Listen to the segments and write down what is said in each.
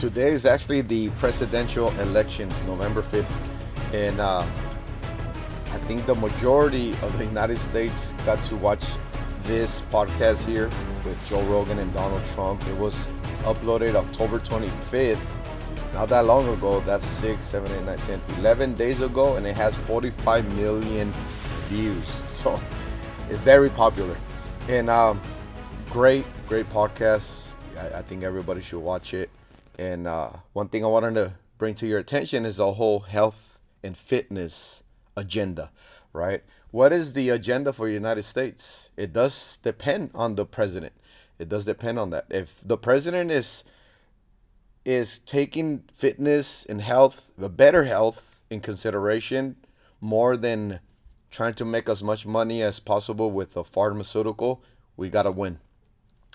Today is actually the presidential election, November 5th. And I think the majority of the United States got to watch this podcast here with Joe Rogan and Donald Trump. It was uploaded October 25th. Not that long ago. That's 6, 7, 8, 9, 10, 11 days ago. And it has 45 million views. So it's very popular. And great podcast. I think everybody should watch it. And one thing I wanted to bring to your attention is the whole health and fitness agenda, right? What is the agenda for the United States? It does depend on the president. It does depend on that. If the president is taking fitness and health, the better health in consideration, more than trying to make as much money as possible with a pharmaceutical, we got to win.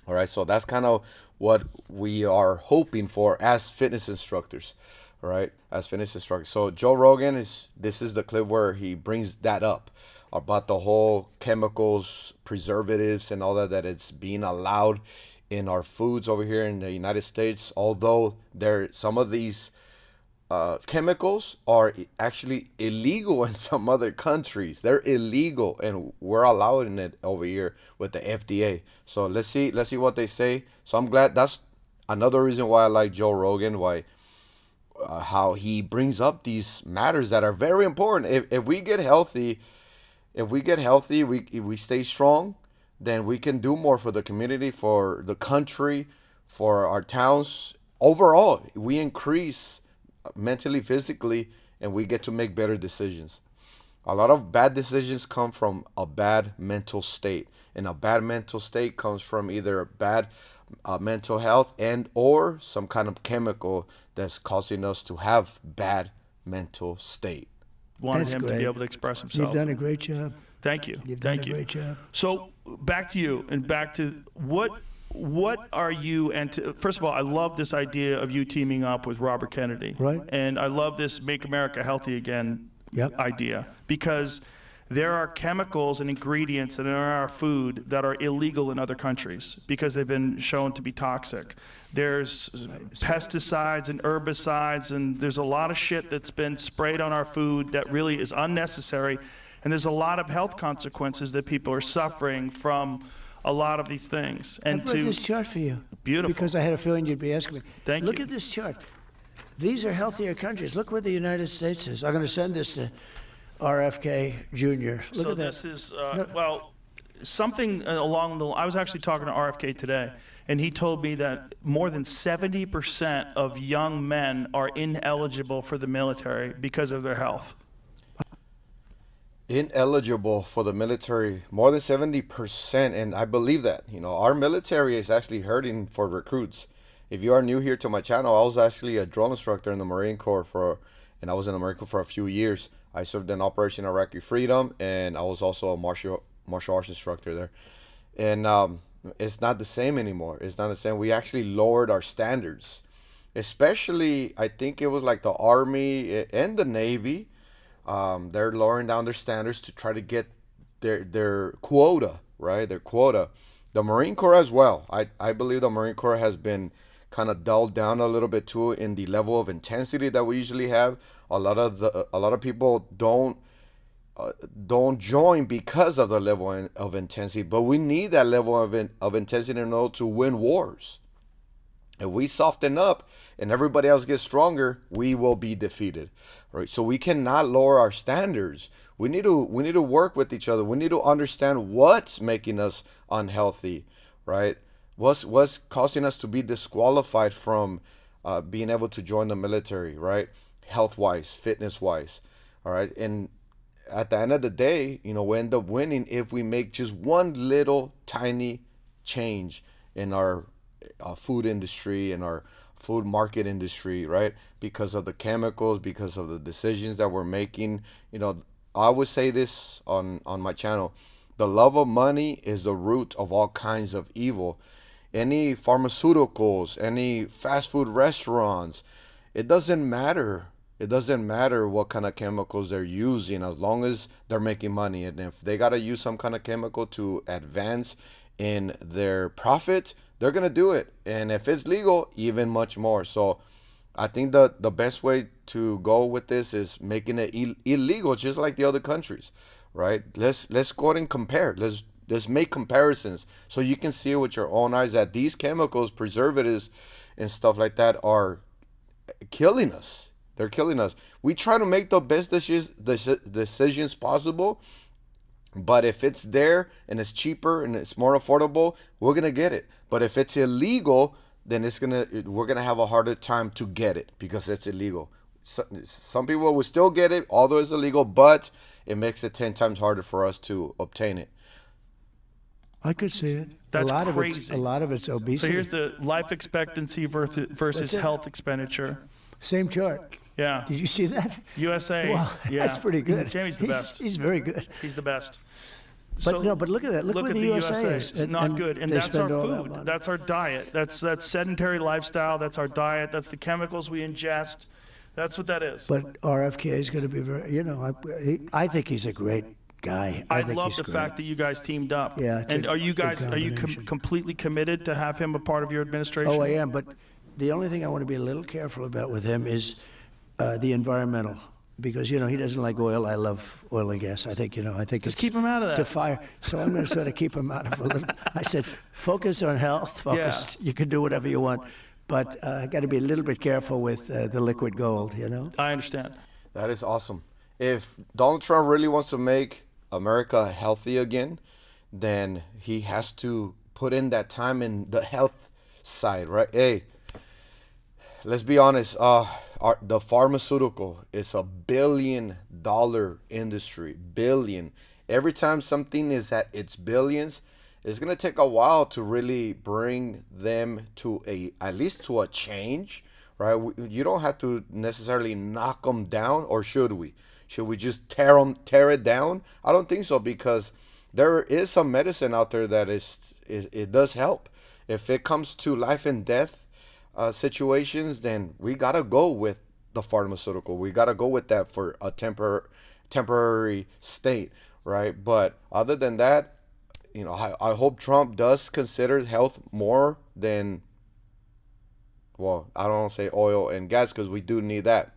All right, so that's kind of what we are hoping for as fitness instructors, all right, as fitness instructors. So Joe Rogan this is the clip where he brings that up about the whole chemicals, preservatives, and all that it's being allowed in our foods over here in the United States. Although some of these chemicals are actually illegal in some other countries. They're illegal, and we're allowing it over here with the FDA. So let's see what they say. So I'm glad. That's another reason why I like Joe Rogan. Why how he brings up these matters that are very important. If we get healthy, we stay strong, then we can do more for the community, for the country, for our towns. Overall, we increase mentally, physically, and we get to make better decisions. A lot of bad decisions come from a bad mental state, and a bad mental state comes from either bad mental health and or some kind of chemical that's causing us to have bad mental state. Wanted That's him great. to be able to express himself. You've done a great job. Thank you. You've done Thank a you. great job. So back to you, and back to what are you, and first of all, I love this idea of you teaming up with Robert Kennedy. Right. And I love this Make America Healthy Again idea, because there are chemicals and ingredients in our food that are illegal in other countries because they've been shown to be toxic. There's pesticides and herbicides, and there's a lot of shit that's been sprayed on our food that really is unnecessary. And there's a lot of health consequences that people are suffering from a lot of these things. I And brought this chart for you. Beautiful. Because I had a feeling you'd be asking me. Thank Look you. at this chart. These are healthier countries. Look where the United States is. I'm going to send this to RFK Jr. Look So at that. this is, well, something along the, I was actually talking to RFK today, and he told me that more than 70% of young men are ineligible for the military because of their health. Ineligible for the military, more than 70%, and I believe that. Our military is actually hurting for recruits. If you are new here to my channel, I was actually a drill instructor in the Marine Corps and I was in the Marine Corps for a few years. I served in Operation Iraqi Freedom, and I was also a martial arts instructor there. And it's not the same anymore. It's not the same. We actually lowered our standards, especially I think it was like the Army and the Navy. They're lowering down their standards to try to get their quota, right? Their quota. The Marine Corps as well. I believe the Marine Corps has been kind of dulled down a little bit too in the level of intensity that we usually have. A lot of people don't join because of the level of intensity, but we need that level of intensity in order to win wars. If we soften up and everybody else gets stronger, we will be defeated, right? So we cannot lower our standards. We need to work with each other. We need to understand what's making us unhealthy, right? What's causing us to be disqualified from being able to join the military, right? Health-wise, fitness-wise, all right? And at the end of the day, we end up winning if we make just one little tiny change in our food industry and our food market industry, right? Because of the chemicals, because of the decisions that we're making. I would say this on my channel: the love of money is the root of all kinds of evil. Any pharmaceuticals, any fast food restaurants, it doesn't matter. It doesn't matter what kind of chemicals they're using, as long as they're making money. And if they got to use some kind of chemical to advance in their profit, they're going to do it. And if it's legal, even much more. So I think the best way to go with this is making it illegal, just like the other countries, right? Let's go ahead and compare. Let's make comparisons so you can see with your own eyes that these chemicals, preservatives, and stuff like that are killing us. They're killing us. We try to make the best decisions possible, but if it's there and it's cheaper and it's more affordable, we're gonna get it. But if it's illegal, then we're gonna have a harder time to get it because it's illegal. Some people will still get it, although it's illegal, but it makes it 10 times harder for us to obtain it. I could see it. That's crazy. A lot of it's obesity. So here's the life expectancy versus health expenditure. Same chart. Yeah. Did you see that? USA. Wow, yeah. that's pretty good. Jamie's the best. He's very good. He's the best. But look at that. Look where at the USA is. It's not good. And that's our food. That's our diet. That's sedentary lifestyle. That's our diet. That's the chemicals we ingest. That's what that is. But RFK is going to be very, I think he's a great guy. I love the fact that you guys teamed up. Yeah. And are you completely committed to have him a part of your administration? Oh, I am. But the only thing I want to be a little careful about with him is the environmental. Because, he doesn't like oil. I love oil and gas. I think just keep him out of that. To fire. So I'm going to sort of keep him out of a little. I said, focus on health. Focus. Yeah. You can do whatever you want. But I got to be a little bit careful with the liquid gold, I understand. That is awesome. If Donald Trump really wants to make America healthy again, then he has to put in that time in the health side, right? Hey, let's be honest. The pharmaceutical is $1 billion industry. Billion. Every time something is at its billions, it's gonna take a while to really bring them to at least to a change, right? You don't have to necessarily knock them down, or should we? Should we just tear it down? I don't think so, because there is some medicine out there that it does help. If it comes to life and death situations, then we gotta go with the pharmaceutical. We gotta go with that for a temporary state, right? But other than that, I hope Trump does consider health more than, well, I don't want to say oil and gas, because we do need that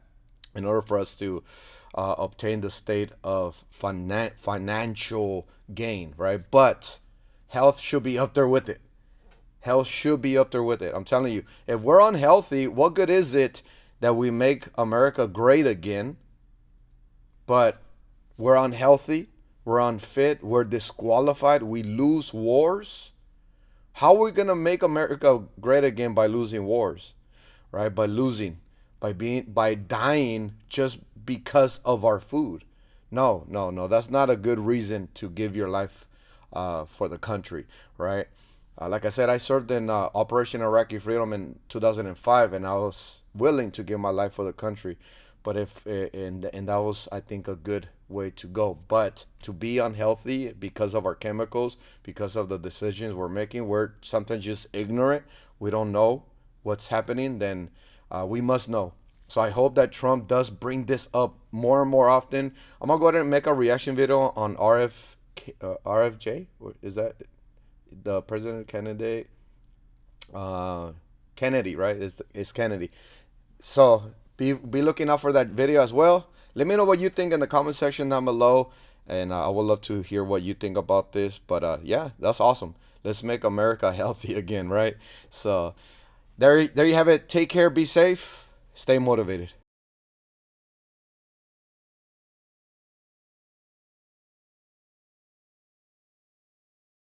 in order for us to obtain the state of financial gain, right? But health should be up there with it. Health should be up there with it. I'm telling you, if we're unhealthy, what good is it that we make America great again, but we're unhealthy, we're unfit, we're disqualified, we lose wars? How are we going to make America great again by losing wars, right? By dying just because of our food? No. That's not a good reason to give your life for the country, right? Like I said, I served in Operation Iraqi Freedom in 2005, and I was willing to give my life for the country. But and that was, I think, a good way to go. But to be unhealthy because of our chemicals, because of the decisions we're making, we're sometimes just ignorant, we don't know what's happening, then we must know. So I hope that Trump does bring this up more and more often. I'm going to go ahead and make a reaction video on RFJ. Is that the president candidate? Kennedy, right? It's Kennedy. So be looking out for that video as well. Let me know what you think in the comment section down below, and I would love to hear what you think about this. But yeah, that's awesome. Let's make America healthy again, right? So there you have it. Take care, be safe, stay motivated.